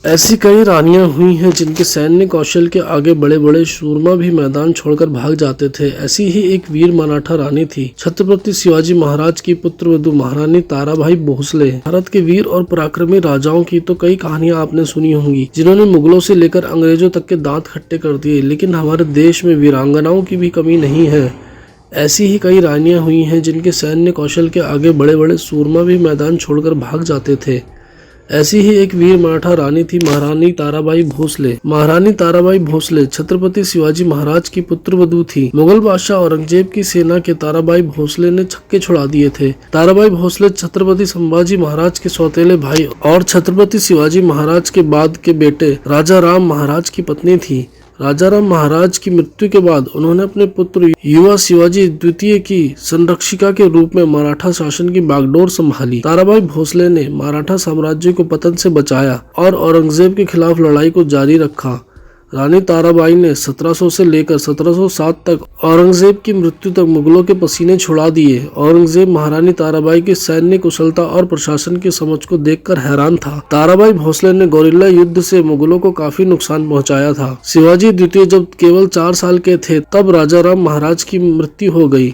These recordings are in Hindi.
ऐसी कई रानियां हुई हैं जिनके सैन्य कौशल के आगे बड़े बड़े सूरमा भी मैदान छोड़कर भाग जाते थे। ऐसी ही एक वीर मराठा रानी थी छत्रपति शिवाजी महाराज की पुत्रवधू महारानी ताराबाई भोसले। भारत के वीर और पराक्रमी राजाओं की तो कई कहानियां आपने सुनी होंगी, जिन्होंने मुगलों से लेकर अंग्रेजों तक के दांत खट्टे कर दिए, लेकिन हमारे देश में वीरांगनाओं की भी कमी नहीं है। ऐसी ही कई रानियां हुई हैं जिनके सैन्य कौशल के आगे बड़े बड़े सूरमा भी मैदान छोड़कर भाग जाते थे। ऐसी ही एक वीर मराठा रानी थी महारानी ताराबाई भोसले। महारानी ताराबाई भोसले छत्रपति शिवाजी महाराज की पुत्रवधू थी। मुगल बादशाह औरंगजेब की सेना के ताराबाई भोसले ने छक्के छुड़ा दिए थे। ताराबाई भोसले छत्रपति संभाजी महाराज के सौतेले भाई और छत्रपति शिवाजी महाराज के बाद के बेटे राजा राम महाराज की पत्नी थी। राजा राम महाराज की मृत्यु के बाद उन्होंने अपने पुत्र युवा शिवाजी द्वितीय की संरक्षिका के रूप में मराठा शासन की बागडोर संभाली। ताराबाई भोसले ने मराठा साम्राज्य को पतन से बचाया और औरंगजेब के खिलाफ लड़ाई को जारी रखा। रानी ताराबाई ने 1700 से लेकर 1707 तक औरंगजेब की मृत्यु तक मुगलों के पसीने छुड़ा दिए। औरंगजेब महारानी ताराबाई की सैन्य कुशलता और प्रशासन की समझ को देखकर हैरान था। ताराबाई भोसले ने गोरिल्ला युद्ध से मुगलों को काफी नुकसान पहुंचाया था। शिवाजी द्वितीय जब केवल 4 साल के थे तब राजा राम महाराज की मृत्यु हो गई।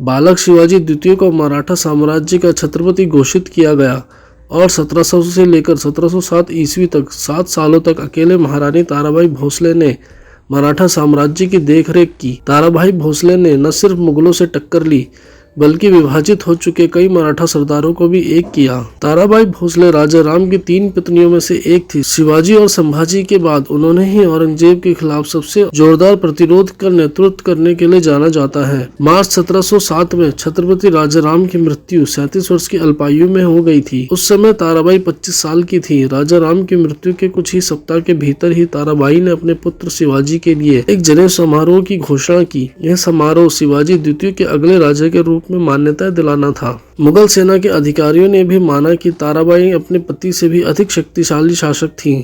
बालक शिवाजी द्वितीय को मराठा साम्राज्य का छत्रपति घोषित किया गया और 1700 से लेकर 1707 ईस्वी तक 7 सालों तक अकेले महारानी ताराबाई भोसले ने मराठा साम्राज्य की देखरेख की। ताराबाई भोसले ने न सिर्फ मुगलों से टक्कर ली बल्कि विभाजित हो चुके कई मराठा सरदारों को भी एक किया। ताराबाई भोसले राजा राम की 3 पत्नियों में से एक थी। शिवाजी और संभाजी के बाद उन्होंने ही औरंगजेब के खिलाफ सबसे जोरदार प्रतिरोध का नेतृत्व करने के लिए जाना जाता है। मार्च 1707 में छत्रपति राजा राम की मृत्यु 37 वर्ष की अल्पायु में हो गई थी। उस समय ताराबाई 25 साल की थी। राजा राम की मृत्यु के कुछ ही सप्ताह के भीतर ही ताराबाई ने अपने पुत्र शिवाजी के लिए एक जनेऊ समारोह की घोषणा की। यह समारोह शिवाजी द्वितीय के अगले राजा के रूप में मान्यता दिलाना था। मुगल सेना के अधिकारियों ने भी माना कि ताराबाई अपने पति से भी अधिक शक्तिशाली शासक थीं।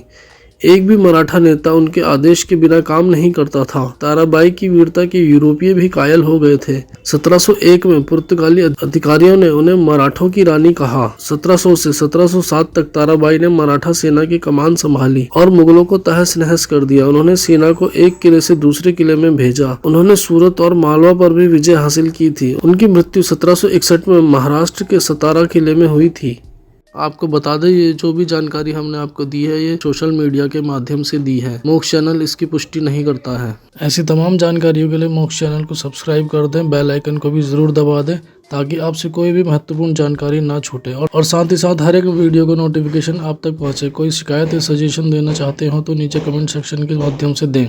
एक भी मराठा नेता उनके आदेश के बिना काम नहीं करता था। ताराबाई की वीरता के यूरोपीय भी कायल हो गए थे। 1701 में पुर्तगाली अधिकारियों ने उन्हें मराठों की रानी कहा। 1700 से 1707 तक ताराबाई ने मराठा सेना की कमान संभाली और मुगलों को तहस नहस कर दिया। उन्होंने सेना को एक किले से दूसरे किले में भेजा। उन्होंने सूरत और मालवा पर भी विजय हासिल की थी। उनकी मृत्यु 1761 में महाराष्ट्र के सतारा किले में हुई थी। आपको बता दें, ये जो भी जानकारी हमने आपको दी है ये सोशल मीडिया के माध्यम से दी है। मोक्ष चैनल इसकी पुष्टि नहीं करता है। ऐसी तमाम जानकारियों के लिए मोक्ष चैनल को सब्सक्राइब कर दें, बेल आइकन को भी जरूर दबा दें ताकि आपसे कोई भी महत्वपूर्ण जानकारी ना छूटे और साथ ही साथ हर एक वीडियो को नोटिफिकेशन आप तक पहुंचे। कोई शिकायत या सजेशन देना चाहते हो तो नीचे कमेंट सेक्शन के माध्यम से दें।